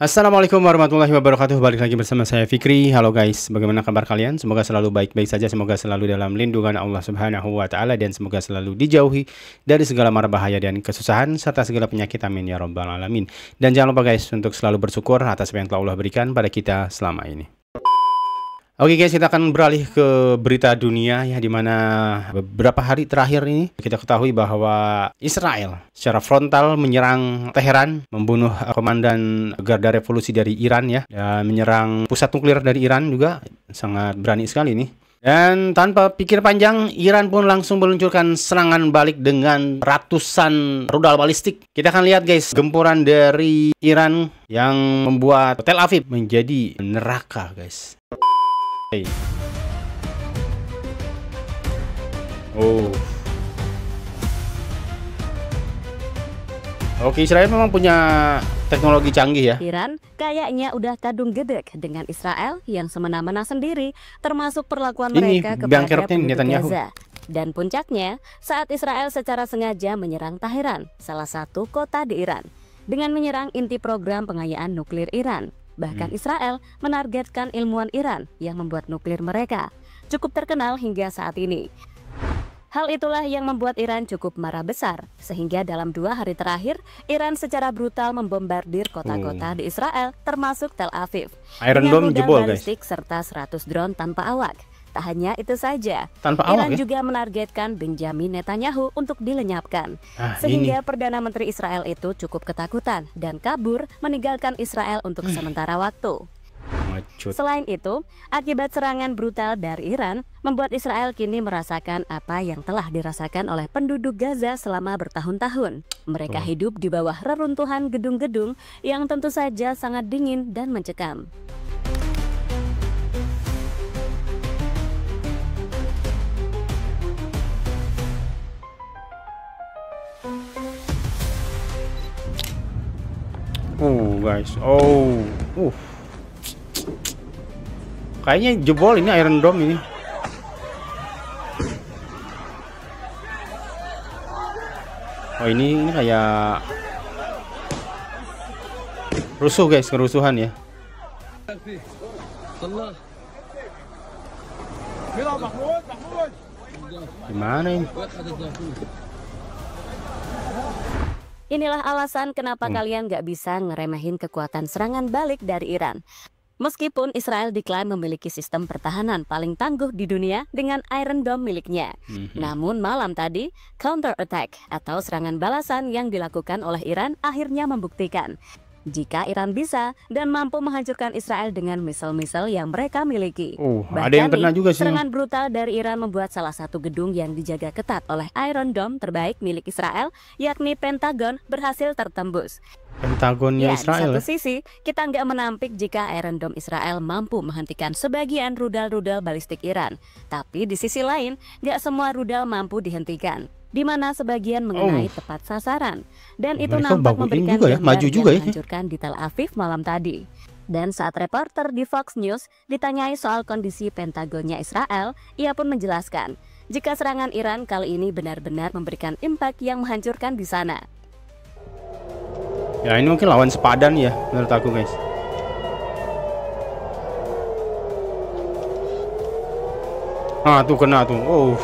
Assalamualaikum warahmatullahi wabarakatuh. Balik lagi bersama saya Fikri. Halo guys, bagaimana kabar kalian? Semoga selalu baik-baik saja. Semoga selalu dalam lindungan Allah Subhanahu wa taala dan semoga selalu dijauhi dari segala mara bahaya dan kesusahan serta segala penyakit. Amin ya rabbal alamin. Dan jangan lupa guys untuk selalu bersyukur atas apa yang telah Allah berikan pada kita selama ini. Oke guys, kita akan beralih ke berita dunia ya, dimana beberapa hari terakhir ini kita ketahui bahwa Israel secara frontal menyerang Teheran, membunuh komandan garda revolusi dari Iran ya, dan menyerang pusat nuklir dari Iran juga, sangat berani sekali nih. Dan tanpa pikir panjang, Iran pun langsung meluncurkan serangan balik dengan ratusan rudal balistik. Kita akan lihat guys, gempuran dari Iran yang membuat Tel Aviv menjadi neraka guys. Oh. Oke, Israel memang punya teknologi canggih ya. Iran kayaknya udah kadung gedek dengan Israel yang semena-mena sendiri, termasuk perlakuan mereka kepada penduduk Gaza. Dan puncaknya, saat Israel secara sengaja menyerang Teheran, salah satu kota di Iran, dengan menyerang inti program pengayaan nuklir Iran. Bahkan Israel menargetkan ilmuwan Iran yang membuat nuklir mereka, cukup terkenal hingga saat ini. Hal itulah yang membuat Iran cukup marah besar, sehingga dalam 2 hari terakhir, Iran secara brutal membombardir kota-kota di Israel, termasuk Tel Aviv, Iron Dome jebol guys, serta 100 drone tanpa awak. Tak hanya itu saja, awak, Iran ya? juga menargetkan Benjamin Netanyahu untuk dilenyapkan. Sehingga Perdana Menteri Israel itu cukup ketakutan dan kabur meninggalkan Israel untuk sementara waktu. Selain itu, akibat serangan brutal dari Iran, membuat Israel kini merasakan apa yang telah dirasakan oleh penduduk Gaza selama bertahun-tahun. Mereka hidup di bawah reruntuhan gedung-gedung yang tentu saja sangat dingin dan mencekam. Guys, kayaknya jebol ini Iron Dome ini. Oh ini kayak rusuh guys, kerusuhan ya. Gimana ini? Inilah alasan kenapa kalian gak bisa ngeremehin kekuatan serangan balik dari Iran. Meskipun Israel diklaim memiliki sistem pertahanan paling tangguh di dunia dengan Iron Dome miliknya. Namun malam tadi, counter attack atau serangan balasan yang dilakukan oleh Iran akhirnya membuktikan jika Iran bisa dan mampu menghancurkan Israel dengan misal-misal yang mereka miliki. Ada yang kena juga sih. Serangan brutal dari Iran membuat salah satu gedung yang dijaga ketat oleh Iron Dome terbaik milik Israel, yakni Pentagon, berhasil tertembus. Pentagonnya Israel. Di satu sisi, kita nggak menampik jika Iron Dome Israel mampu menghentikan sebagian rudal-rudal balistik Iran. Tapi di sisi lain, nggak semua rudal mampu dihentikan, di mana sebagian mengenai tepat sasaran. Dan itu nampak memberikan juga ya, maju juga ya, menghancurkan di Tel Aviv malam tadi. Dan saat reporter di Fox News ditanyai soal kondisi Pentagonnya Israel, ia pun menjelaskan jika serangan Iran kali ini benar-benar memberikan impact yang menghancurkan di sana. Ya ini mungkin lawan sepadan ya menurut aku guys. Tuh kena tuh.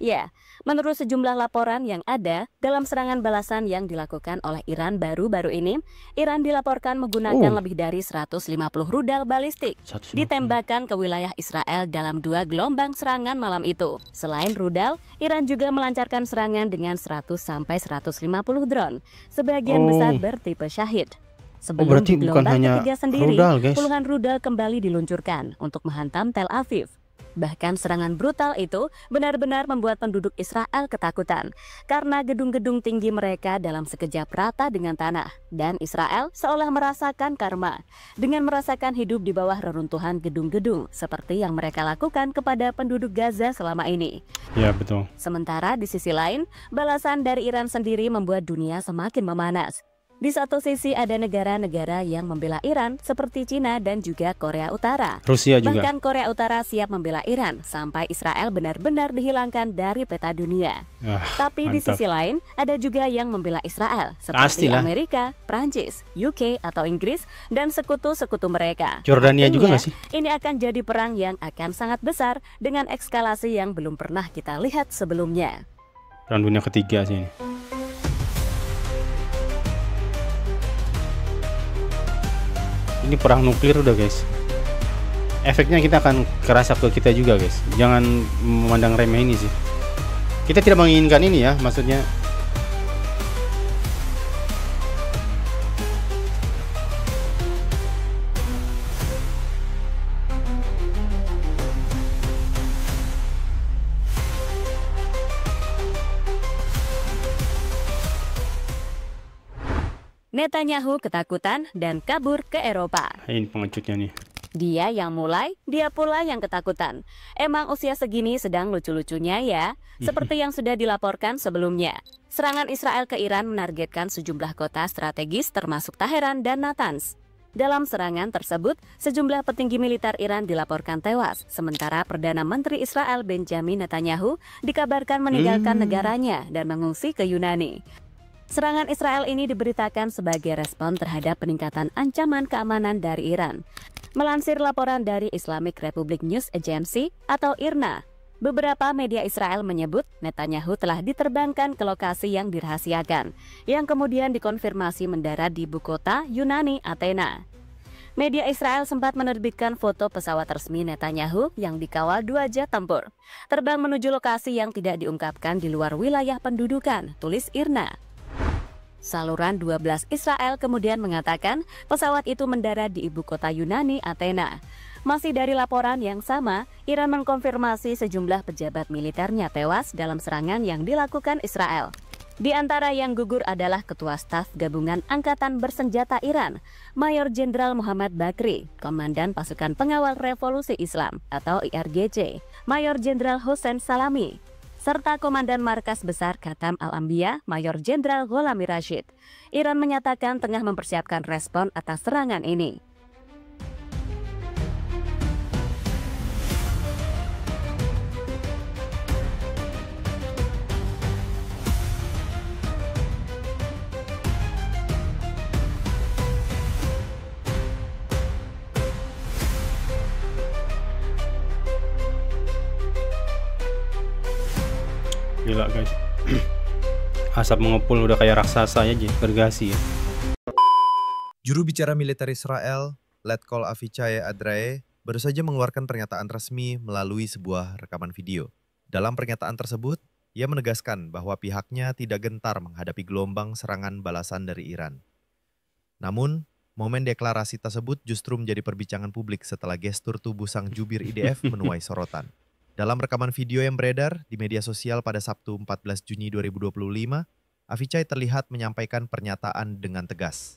Ya, menurut sejumlah laporan yang ada dalam serangan balasan yang dilakukan oleh Iran baru-baru ini, Iran dilaporkan menggunakan lebih dari 150 rudal balistik ditembakkan ke wilayah Israel dalam 2 gelombang serangan malam itu. Selain rudal, Iran juga melancarkan serangan dengan 100-150 drone, sebagian besar bertipe Shahid. Sebelum di gelombang ketiga sendiri, puluhan rudal kembali diluncurkan untuk menghantam Tel Aviv. Bahkan serangan brutal itu benar-benar membuat penduduk Israel ketakutan karena gedung-gedung tinggi mereka dalam sekejap rata dengan tanah. Dan Israel seolah merasakan karma dengan merasakan hidup di bawah reruntuhan gedung-gedung seperti yang mereka lakukan kepada penduduk Gaza selama ini. Ya, betul. Sementara di sisi lain, balasan dari Iran sendiri membuat dunia semakin memanas. Di satu sisi ada negara-negara yang membela Iran seperti Cina dan juga Korea Utara. Rusia juga. Bahkan Korea Utara siap membela Iran sampai Israel benar-benar dihilangkan dari peta dunia. Tapi mantap. di sisi lain ada juga yang membela Israel seperti Pastilah. Amerika, Prancis, UK atau Inggris dan sekutu-sekutu mereka. Jordania juga nggak sih? Ini akan jadi perang yang akan sangat besar dengan eskalasi yang belum pernah kita lihat sebelumnya. Perang dunia ketiga sih ini. Ini perang nuklir udah guys. Efeknya kita akan kerasa ke kita juga guys. Jangan memandang remeh ini sih. Kita tidak menginginkan ini ya, maksudnya. Netanyahu ketakutan dan kabur ke Eropa. Ini pengecutnya nih. Dia yang mulai, dia pula yang ketakutan. Emang usia segini sedang lucu-lucunya ya, seperti yang sudah dilaporkan sebelumnya. Serangan Israel ke Iran menargetkan sejumlah kota strategis termasuk Teheran dan Natanz. Dalam serangan tersebut, sejumlah petinggi militer Iran dilaporkan tewas, sementara Perdana Menteri Israel Benjamin Netanyahu dikabarkan meninggalkan negaranya dan mengungsi ke Yunani. Serangan Israel ini diberitakan sebagai respon terhadap peningkatan ancaman keamanan dari Iran. Melansir laporan dari Islamic Republic News Agency atau IRNA, beberapa media Israel menyebut Netanyahu telah diterbangkan ke lokasi yang dirahasiakan, yang kemudian dikonfirmasi mendarat di ibu kota Yunani, Athena. Media Israel sempat menerbitkan foto pesawat resmi Netanyahu yang dikawal 2 jet tempur, terbang menuju lokasi yang tidak diungkapkan di luar wilayah pendudukan, tulis IRNA. Saluran 12 Israel kemudian mengatakan pesawat itu mendarat di ibu kota Yunani, Athena. Masih dari laporan yang sama, Iran mengkonfirmasi sejumlah pejabat militernya tewas dalam serangan yang dilakukan Israel. Di antara yang gugur adalah Ketua Staf Gabungan Angkatan Bersenjata Iran, Mayor Jenderal Muhammad Bakri, Komandan Pasukan Pengawal Revolusi Islam atau IRGC, Mayor Jenderal Hossein Salami, serta Komandan Markas Besar Khatam Al-Anbiya, Mayor Jenderal Gholami Rashid. Iran menyatakan tengah mempersiapkan respon atas serangan ini. Gila guys. Asap mengepul udah kayak raksasa aja, gergasi ya. Juru bicara militer Israel, Letkol Avichai Adrae, baru saja mengeluarkan pernyataan resmi melalui sebuah rekaman video. Dalam pernyataan tersebut, ia menegaskan bahwa pihaknya tidak gentar menghadapi gelombang serangan balasan dari Iran. Namun, momen deklarasi tersebut justru menjadi perbincangan publik setelah gestur tubuh sang jubir IDF menuai sorotan. Dalam rekaman video yang beredar di media sosial pada Sabtu 14 Juni 2025, Avichai terlihat menyampaikan pernyataan dengan tegas.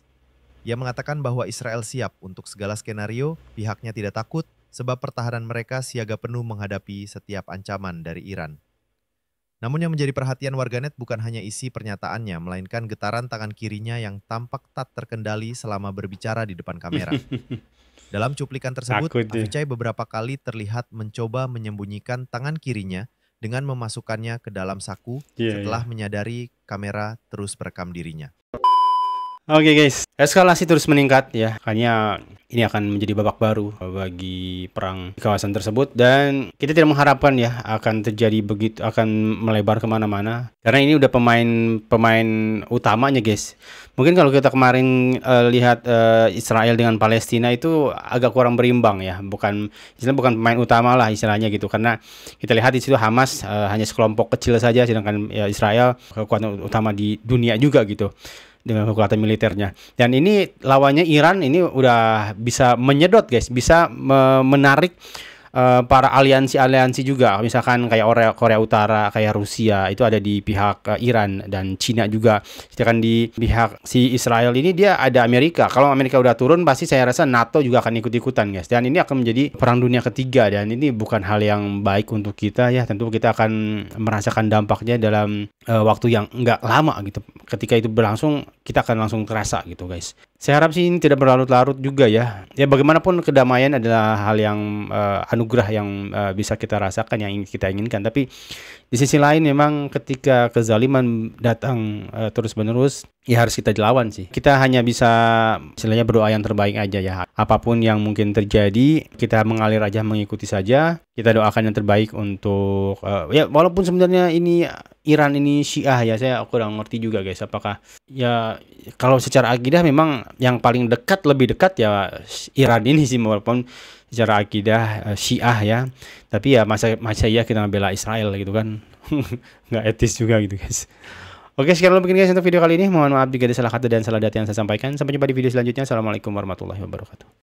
Ia mengatakan bahwa Israel siap untuk segala skenario, pihaknya tidak takut sebab pertahanan mereka siaga penuh menghadapi setiap ancaman dari Iran. Namun yang menjadi perhatian warganet bukan hanya isi pernyataannya, melainkan getaran tangan kirinya yang tampak tak terkendali selama berbicara di depan kamera. Dalam cuplikan tersebut, Avichai beberapa kali terlihat mencoba menyembunyikan tangan kirinya dengan memasukkannya ke dalam saku setelah menyadari kamera terus merekam dirinya. Oke guys, eskalasi terus meningkat ya. Makanya ini akan menjadi babak baru bagi perang di kawasan tersebut. Dan kita tidak mengharapkan ya akan terjadi begitu, akan melebar kemana-mana. Karena ini udah pemain utamanya guys. Mungkin kalau kita kemarin lihat Israel dengan Palestina itu agak kurang berimbang ya. Bukan pemain utama lah istilahnya gitu. Karena kita lihat di situ Hamas hanya sekelompok kecil saja, sedangkan ya, Israel kekuatan utama di dunia juga gitu dengan kekuatan militernya. Dan ini lawannya Iran ini udah bisa menyedot guys, bisa menarik para aliansi juga, misalkan kayak Korea Utara, kayak Rusia itu ada di pihak Iran dan Cina juga. Sedangkan di pihak si Israel ini dia ada Amerika. Kalau Amerika udah turun pasti saya rasa NATO juga akan ikut-ikutan guys. Dan ini akan menjadi perang dunia ketiga dan ini bukan hal yang baik untuk kita ya. Tentu kita akan merasakan dampaknya dalam waktu yang nggak lama gitu. Ketika itu berlangsung, kita akan langsung terasa gitu guys. Saya harap sih ini tidak berlarut-larut juga ya. Ya bagaimanapun kedamaian adalah hal yang anugerah yang bisa kita rasakan, yang kita inginkan. Tapi di sisi lain memang ketika kezaliman datang terus-menerus, ya harus kita lawan sih. Kita hanya bisa istilahnya berdoa yang terbaik aja ya. Apapun yang mungkin terjadi, kita mengalir aja, mengikuti saja. Kita doakan yang terbaik untuk ya walaupun sebenarnya ini Iran ini Syiah ya, saya kurang ngerti juga guys. Apakah ya kalau secara akidah memang yang paling dekat, lebih dekat ya Iran ini sih, walaupun secara akidah Syiah ya. Tapi ya masa ya kita bela Israel gitu kan. Nggak etis juga gitu guys. Oke, sekian dulu mungkin guys untuk video kali ini. Mohon maaf jika ada salah kata dan salah data yang saya sampaikan. Sampai jumpa di video selanjutnya. Assalamualaikum warahmatullahi wabarakatuh.